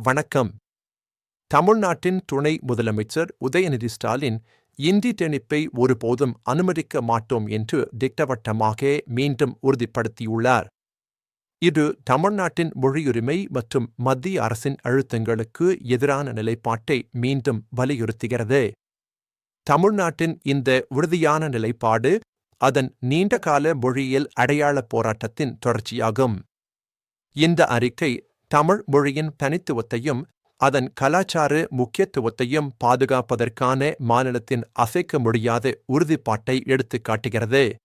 வணக்கம். தமிழ்நாட்டின் துணை முதலமைச்சர் உதயநிதி ஸ்டாலின் இந்தி திணிப்பை ஒருபோதும் அனுமதிக்க மாட்டோம் என்று திட்டவட்டமாக மீண்டும் உறுதிப்படுத்தியுள்ளார். இது தமிழ்நாட்டின் மொழியுரிமை மற்றும் மத்திய அரசின் அழுத்தங்களுக்கு எதிரான நிலைப்பாட்டை மீண்டும் வலியுறுத்துகிறது. தமிழ்நாட்டின் இந்த உறுதியான நிலைப்பாடு அதன் நீண்டகால மொழியியல் அடையாளப் போராட்டத்தின் தொடர்ச்சியாகும். இந்த அறிக்கை தமிழ் மொழியின் தனித்துவத்தையும் அதன் கலாச்சார முக்கியத்துவத்தையும் பாதுகாப்பதற்கான மாநிலத்தின் அசைக்க முடியாத உறுதிப்பாட்டை எடுத்துக் காட்டுகிறது.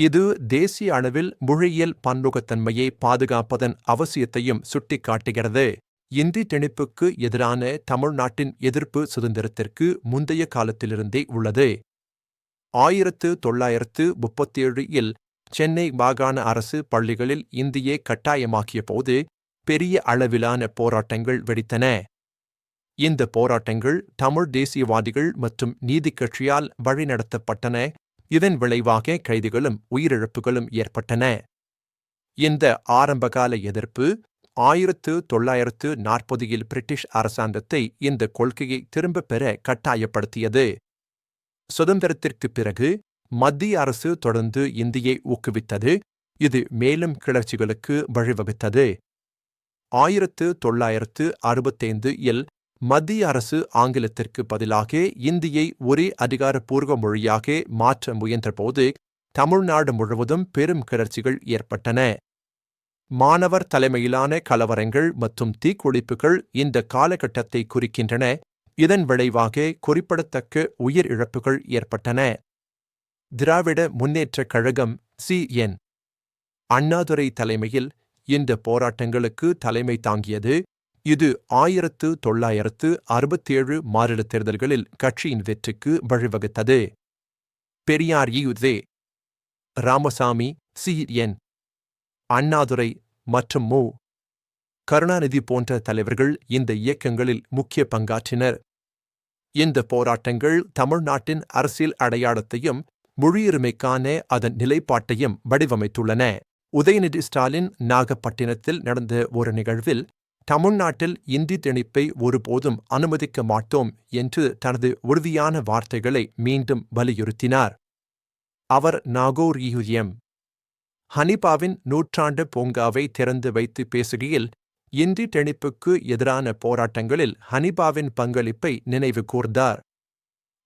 இது தேசிய அளவில் மொழியியல் பன்முகத்தன்மையை பாதுகாப்பதன் அவசியத்தையும் சுட்டிக்காட்டுகிறது. இந்தி திணிப்புக்கு எதிரான தமிழ்நாட்டின் எதிர்ப்பு சுதந்திரத்திற்கு முந்தைய காலத்திலிருந்தே உள்ளது. 1937 சென்னை மாகாண அரசு பள்ளிகளில் இந்தியை கட்டாயமாக்கிய போது பெரிய அளவிலான போராட்டங்கள் வெடித்தன. இந்த போராட்டங்கள் தமிழ் தேசியவாதிகள் மற்றும் நீதிக் கட்சியால் வழிநடத்தப்பட்டன. இதன் விளைவாக கைதுகளும் உயிரிழப்புகளும் ஏற்பட்டன. இந்த ஆரம்பகால எதிர்ப்பு 1940 பிரிட்டிஷ் அரசாங்கத்தை இந்த கொள்கையை திரும்பப் பெற கட்டாயப்படுத்தியது. சுதந்திரத்திற்குப் பிறகு மத்திய அரசு தொடர்ந்து இந்தியை ஊக்குவித்தது. இது மேலும் கிளர்ச்சிகளுக்கு வழிவகுத்தது. 1965 மத்திய அரசு ஆங்கிலத்திற்கு பதிலாக இந்தியை ஒரே அதிகாரப்பூர்வ மொழியாக மாற்ற முயன்றபோது தமிழ்நாடு முழுவதும் பெரும் கிளர்ச்சிகள் ஏற்பட்டன. மாணவர் தலைமையிலான கலவரங்கள் மற்றும் தீக்குளிப்புகள் இந்த காலகட்டத்தை குறிக்கின்றன. இதன் விளைவாக குறிப்பிடத்தக்க உயிரிழப்புகள் ஏற்பட்டன. திராவிட முன்னேற்றக் கழகம் சி.என். அண்ணாதுரை தலைமையில் இந்த போராட்டங்களுக்கு தலைமை தாங்கியது. இது 1967 மாநில தேர்தல்களில் கட்சியின் வெற்றிக்கு வழிவகுத்தது. பெரியார் யு.வே. ராமசாமி, சி.என். அண்ணாதுரை மற்றும் மு. கருணாநிதி போன்ற தலைவர்கள் இந்த இயக்கங்களில் முக்கிய பங்காற்றினர். இந்த போராட்டங்கள் தமிழ்நாட்டின் அரசியல் அடையாளத்தையும் மொழியுரிமைக்கான அதன் நிலைப்பாட்டையும் வடிவமைத்துள்ளன. உதயநிதி ஸ்டாலின் நாகப்பட்டினத்தில் நடந்த ஒரு நிகழ்வில் தமிழ்நாட்டில் இந்தி திணிப்பை ஒருபோதும் அனுமதிக்க மாட்டோம் என்று தனது உறுதியான வார்த்தைகளை மீண்டும் வலியுறுத்தினார். அவர் நாகூர் எம். ஹனிபாவின் நூற்றாண்டு பூங்காவை திறந்து வைத்து பேசுகையில் இந்தி திணிப்புக்கு எதிரான போராட்டங்களில் ஹனிபாவின் பங்களிப்பை நினைவு கூர்ந்தார்.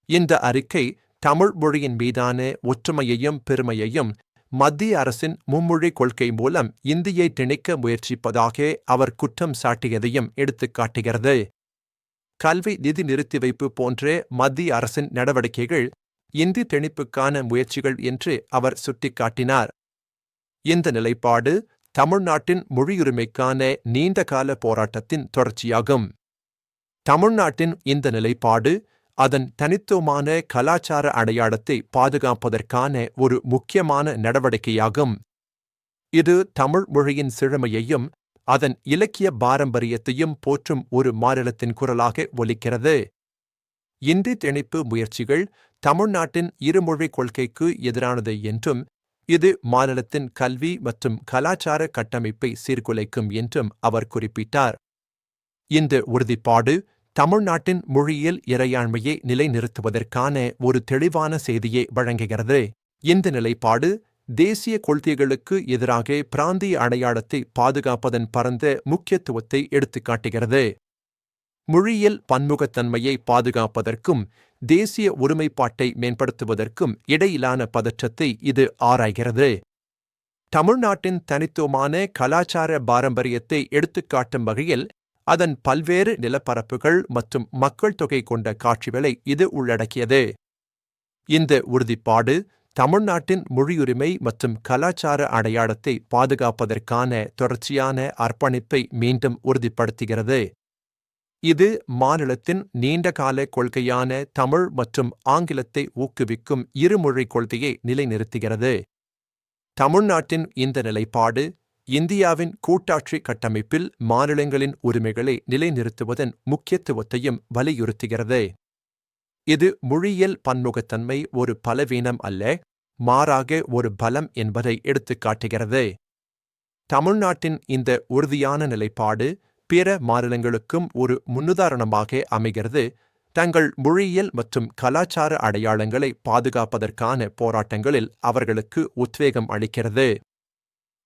இந்த அறிக்கை தமிழ் மொழியின் மீதான ஒற்றுமையையும் பெருமையையும் மத்திய அரசின் மும்மொழி கொள்கை மூலம் இந்தியை திணிக்க முயற்சிப்பதாக அவர் குற்றம் சாட்டியதையும் எடுத்துக்காட்டுகிறது. கல்வி நிதி நிறுத்தி வைப்பு போன்ற மத்திய அரசின் நடவடிக்கைகள் இந்தி திணிப்புக்கான முயற்சிகள் என்று அவர் சுட்டிக்காட்டினார். இந்த நிலைப்பாடு தமிழ்நாட்டின் மொழியுரிமைக்கான நீண்டகால போராட்டத்தின் தொடர்ச்சியாகும். தமிழ்நாட்டின் இந்த நிலைப்பாடு அதன் தனித்துவமான கலாச்சார அடையாளத்தை பாதுகாப்பதற்கான ஒரு முக்கியமான நடவடிக்கையாகும். இது தமிழ் மொழியின் செழுமையையும் அதன் இலக்கிய பாரம்பரியத்தையும் போற்றும் ஒரு மாநிலத்தின் குரலாக ஒலிக்கிறது. இந்தி திணிப்பு முயற்சிகள் தமிழ்நாட்டின் இருமொழி கொள்கைக்கு எதிரானது என்றும் இது மாநிலத்தின் கல்வி மற்றும் கலாச்சார கட்டமைப்பை சீர்குலைக்கும் என்றும் அவர் குறிப்பிட்டார். இந்த உறுதிப்பாடு தமிழ்நாட்டின் மொழியியல் இறையாண்மையை நிலைநிறுத்துவதற்கான ஒரு தெளிவான செய்தியை வழங்குகிறது. இந்த நிலைப்பாடு தேசிய கொள்கைகளுக்கு எதிராக பிராந்திய அடையாளத்தை பாதுகாப்பதன் பரந்த முக்கியத்துவத்தை எடுத்துக்காட்டுகிறது. மொழியியல் பன்முகத்தன்மையை பாதுகாப்பதற்கும் தேசிய ஒருமைப்பாட்டை மேம்படுத்துவதற்கும் இடையிலான பதற்றத்தை இது ஆராய்கிறது. தமிழ்நாட்டின் தனித்துவமான கலாச்சார பாரம்பரியத்தை எடுத்துக்காட்டும் வகையில் அதன் பல்வேறு நிலப்பரப்புகள் மற்றும் மக்கள் தொகை கொண்ட காட்சிகளை இது உள்ளடக்கியது. இந்த உறுதிப்பாடு தமிழ்நாட்டின் மொழியுரிமை மற்றும் கலாச்சார அடையாளத்தை பாதுகாப்பதற்கான தொடர்ச்சியான அர்ப்பணிப்பை மீண்டும் உறுதிப்படுத்துகிறது. இது மாநிலத்தின் நீண்டகால கொள்கையான தமிழ் மற்றும் ஆங்கிலத்தை ஊக்குவிக்கும் இருமொழி கொள்கையை நிலைநிறுத்துகிறது. தமிழ்நாட்டின் இந்த நிலைப்பாடு இந்தியாவின் கூட்டாட்சி கட்டமைப்பில் மாநிலங்களின் உரிமைகளை நிலைநிறுத்துவதன் முக்கியத்துவத்தையும் வலியுறுத்துகிறது. இது மொழியியல் பன்முகத்தன்மை ஒரு பலவீனம் அல்ல, மாறாக ஒரு பலம் என்பதை எடுத்துக்காட்டுகிறது. தமிழ்நாட்டின் இந்த உறுதியான நிலைப்பாடு பிற மாநிலங்களுக்கும் ஒரு முன்னுதாரணமாக அமைகிறது, தங்கள் மொழியியல் மற்றும் கலாச்சார அடையாளங்களை பாதுகாப்பதற்கான போராட்டங்களில் அவர்களுக்கு உத்வேகம் அளிக்கிறது.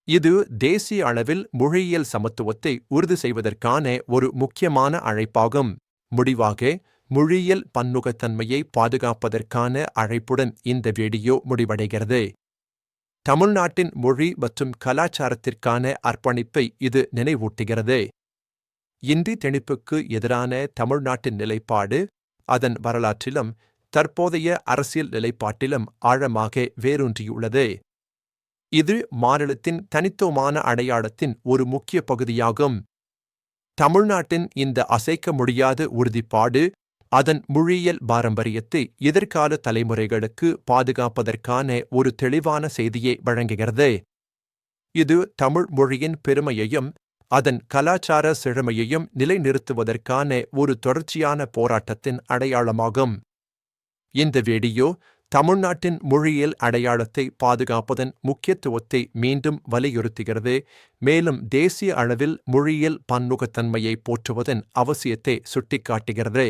இது தேசிய அளவில் மொழியியல் சமத்துவத்தை உறுதி செய்வதற்கான ஒரு முக்கியமான அழைப்பாகும். முடிவாக, மொழியியல் பன்முகத்தன்மையை பாதுகாப்பதற்கான அழைப்புடன் இந்த வீடியோ முடிவடைகிறது. தமிழ்நாட்டின் மொழி மற்றும் கலாச்சாரத்திற்கான அர்ப்பணிப்பை இது நினைவூட்டுகிறது. இந்தி திணிப்புக்கு எதிரான தமிழ்நாட்டின் நிலைப்பாடு அதன் வரலாற்றிலும் தற்போதைய அரசியல் நிலைப்பாட்டிலும் ஆழமாக வேரூன்றியுள்ளது. இது மாநிலத்தின் தனித்துவமான அடையாளத்தின் ஒரு முக்கிய பகுதியாகும். தமிழ்நாட்டின் இந்த அசைக்க முடியாத உறுதிப்பாடு அதன் மொழியியல் பாரம்பரியத்தை எதிர்கால தலைமுறைகளுக்கு பாதுகாப்பதற்கான ஒரு தெளிவான செய்தியை வழங்குகிறது. இது தமிழ் மொழியின் பெருமையையும் அதன் கலாச்சார செழுமையையும் நிலைநிறுத்துவதற்கான ஒரு தொடர்ச்சியான போராட்டத்தின் அடையாளமாகும். இந்த வீடியோ தமிழ்நாட்டின் மொழியியல் அடையாளத்தை பாதுகாப்பதன் முக்கியத்துவத்தை மீண்டும் வலியுறுத்துகிறது, மேலும் தேசிய அளவில் மொழியியல் பன்முகத்தன்மையை போற்றுவதன் அவசியத்தை சுட்டிக்காட்டுகிறது.